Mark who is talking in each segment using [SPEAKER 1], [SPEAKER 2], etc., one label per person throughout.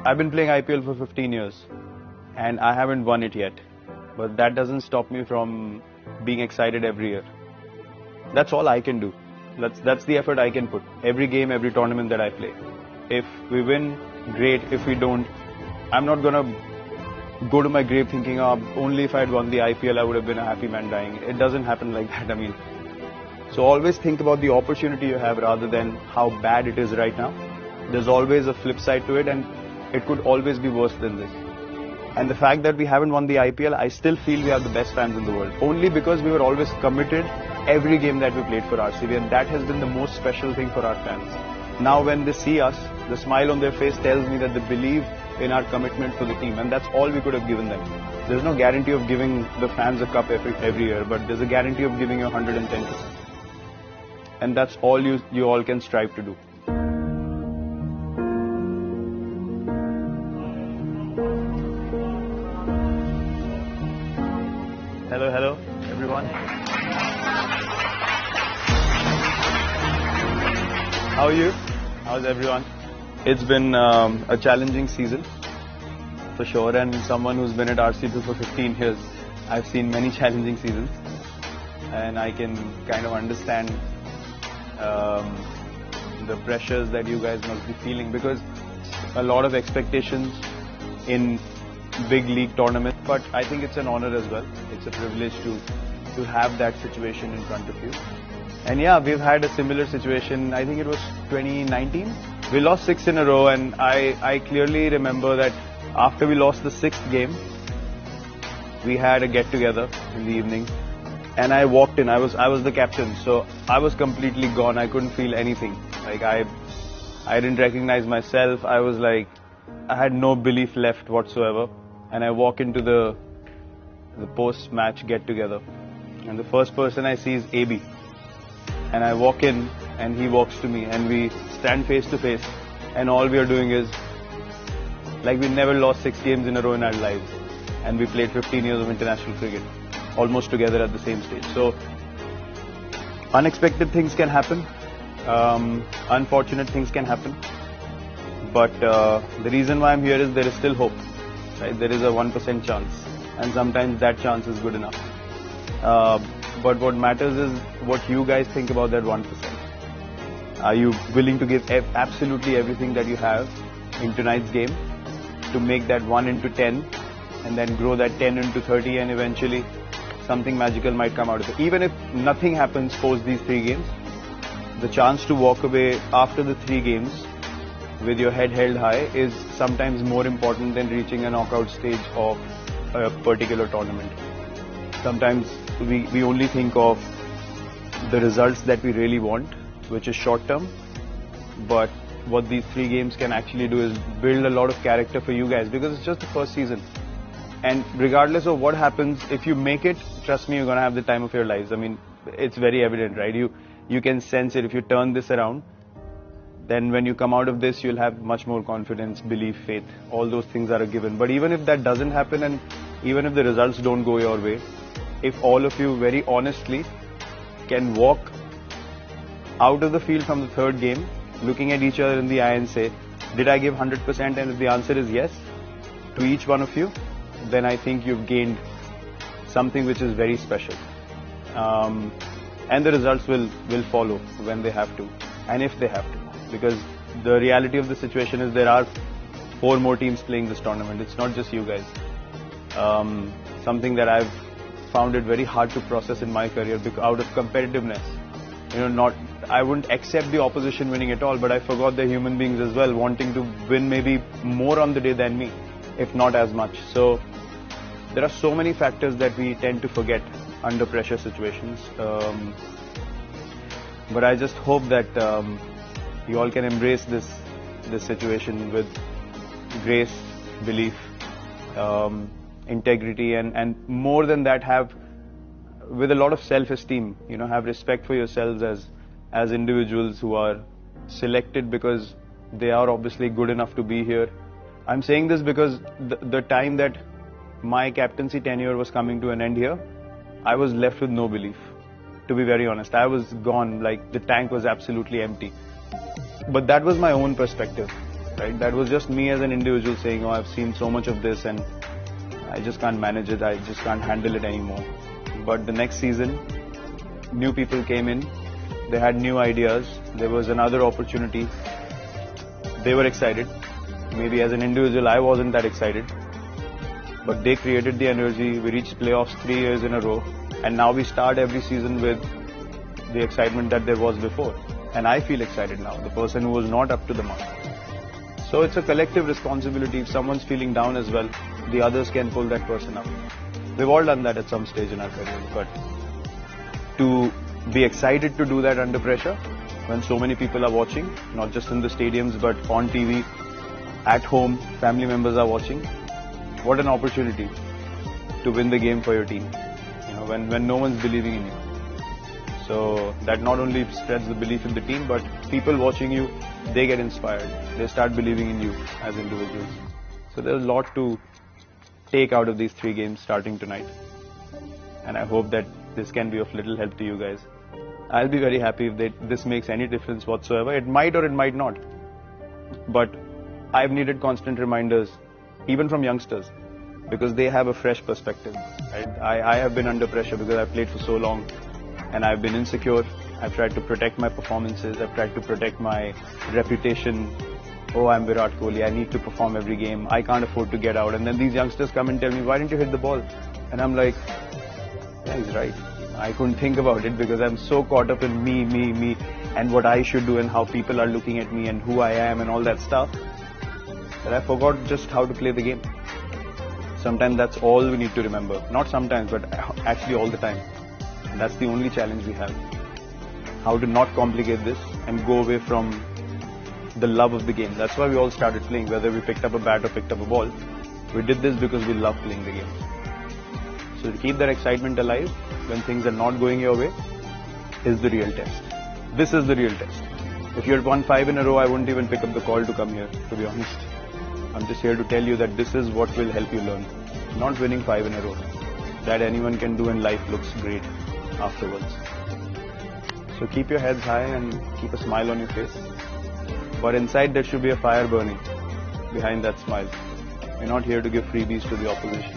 [SPEAKER 1] I've been playing IPL for 15 years and I haven't won it yet. But that doesn't stop me from being excited every year. That's all I can do. That's the effort I can put. Every game, every tournament that I play. If we win, great. If we don't, I'm not gonna go to my grave thinking, oh, only if I'd won the IPL I would have been a happy man dying. It doesn't happen like that. I mean, so always think about the opportunity you have rather than how bad it is right now. There's always a flip side to it and it could always be worse than this. And the fact that we haven't won the IPL, I still feel we have the best fans in the world. Only because we were always committed every game that we played for RCB, and that has been the most special thing for our fans. Now when they see us, the smile on their face tells me that they believe in our commitment for the team, and that's all we could have given them. There's no guarantee of giving the fans a cup every year, but there's a guarantee of giving you 110%. And that's all you all can strive to do. Hello, everyone. How are you? How's everyone? It's been a challenging season, for sure, and someone who's been at RCB for 15 years, I've seen many challenging seasons, and I can kind of understand the pressures that you guys must be feeling, because a lot of expectations in big league tournament, but I think it's an honor as well. It's a privilege to have that situation in front of you. And yeah, we've had a similar situation. I think it was 2019. We lost 6 in a row, and I clearly remember that after we lost the 6th game, we had a get-together in the evening, and I walked in. I was the captain, so I was completely gone. I couldn't feel anything. Like I didn't recognize myself. I was like, I had no belief left whatsoever. And I walk into the post-match get-together, and the first person I see is AB. And I walk in, and he walks to me, and we stand face to face, and all we are doing is, like, we never lost 6 games in a row in our lives, and we played 15 years of international cricket, almost together at the same stage. So, unexpected things can happen, unfortunate things can happen, but the reason why I'm here is there is still hope. Right? There is a 1% chance, and sometimes that chance is good enough. But what matters is what you guys think about that 1%. Are you willing to give absolutely everything that you have in tonight's game to make that 1 into 10 and then grow that 10 into 30, and eventually something magical might come out of it. Even if nothing happens post these 3 games, the chance to walk away after the 3 games with your head held high is sometimes more important than reaching a knockout stage of a particular tournament. Sometimes we only think of the results that we really want, which is short term, but what these 3 games can actually do is build a lot of character for you guys, because it's just the first season. And regardless of what happens, if you make it, trust me, you're going to have the time of your lives. I mean, it's very evident, right? You can sense it. If you turn this around, then when you come out of this, you'll have much more confidence, belief, faith. All those things are a given. But even if that doesn't happen, and even if the results don't go your way, if all of you very honestly can walk out of the field from the 3rd game, looking at each other in the eye and say, did I give 100%? And if the answer is yes, to each one of you, then I think you've gained something which is very special. And the results will follow when they have to, and if they have to. Because the reality of the situation is there are 4 more teams playing this tournament. It's not just you guys. Something that I've found it very hard to process in my career because out of competitiveness. I wouldn't accept the opposition winning at all, but I forgot they're human beings as well, wanting to win maybe more on the day than me, if not as much. So there are so many factors that we tend to forget under pressure situations. But I just hope that you all can embrace this situation with grace, belief, integrity, and more than that, have with a lot of self-esteem. Have respect for yourselves as individuals who are selected because they are obviously good enough to be here. I'm saying this because the time that my captaincy tenure was coming to an end here, I was left with no belief. To be very honest, I was gone. Like, the tank was absolutely empty. But that was my own perspective. right? That was just me as an individual saying, oh, I've seen so much of this and I just can't manage it, I just can't handle it anymore. But the next season, new people came in, they had new ideas, there was another opportunity, they were excited. Maybe as an individual I wasn't that excited, but they created the energy. We reached playoffs 3 years in a row, and now we start every season with the excitement that there was before. And I feel excited now, the person who was not up to the mark. So it's a collective responsibility. If someone's feeling down as well, the others can pull that person up. We've all done that at some stage in our career, but to be excited to do that under pressure when so many people are watching, not just in the stadiums but on TV, at home, family members are watching. What an opportunity to win the game for your team, when no one's believing in you. So that not only spreads the belief in the team, but people watching you, they get inspired. They start believing in you as individuals. So there's a lot to take out of these 3 games starting tonight. And I hope that this can be of little help to you guys. I'll be very happy if this makes any difference whatsoever. It might or it might not. But I've needed constant reminders, even from youngsters, because they have a fresh perspective. I have been under pressure because I've played for so long and I've been insecure. I've tried to protect my performances. I've tried to protect my reputation. Oh, I'm Virat Kohli. I need to perform every game. I can't afford to get out. And then these youngsters come and tell me, why didn't you hit the ball? And I'm like, yeah, he's right. I couldn't think about it because I'm so caught up in me and what I should do and how people are looking at me and who I am and all that stuff, that I forgot just how to play the game. Sometimes that's all we need to remember. Not sometimes, but actually all the time. And that's the only challenge we have. How to not complicate this and go away from the love of the game. That's why we all started playing, whether we picked up a bat or picked up a ball. We did this because we love playing the game. So to keep that excitement alive when things are not going your way is the real test. This is the real test. If you had won 5 in a row, I wouldn't even pick up the call to come here, to be honest. I'm just here to tell you that this is what will help you learn. Not winning 5 in a row. That anyone can do in life looks great afterwards. So keep your heads high and keep a smile on your face. But inside there should be a fire burning behind that smile. You're not here to give freebies to the opposition.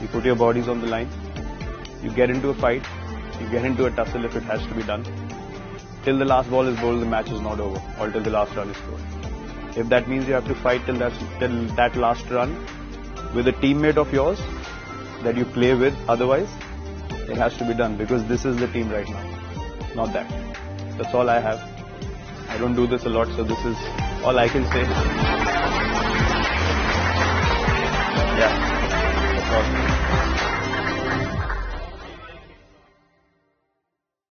[SPEAKER 1] You put your bodies on the line. You get into a fight. You get into a tussle if it has to be done. Till the last ball is bowled, the match is not over, or till the last run is scored. If that means you have to fight till that last run with a teammate of yours that you play with, otherwise, it has to be done because this is the team right now, not that. That's all I have. I don't do this a lot, so this is all I can say.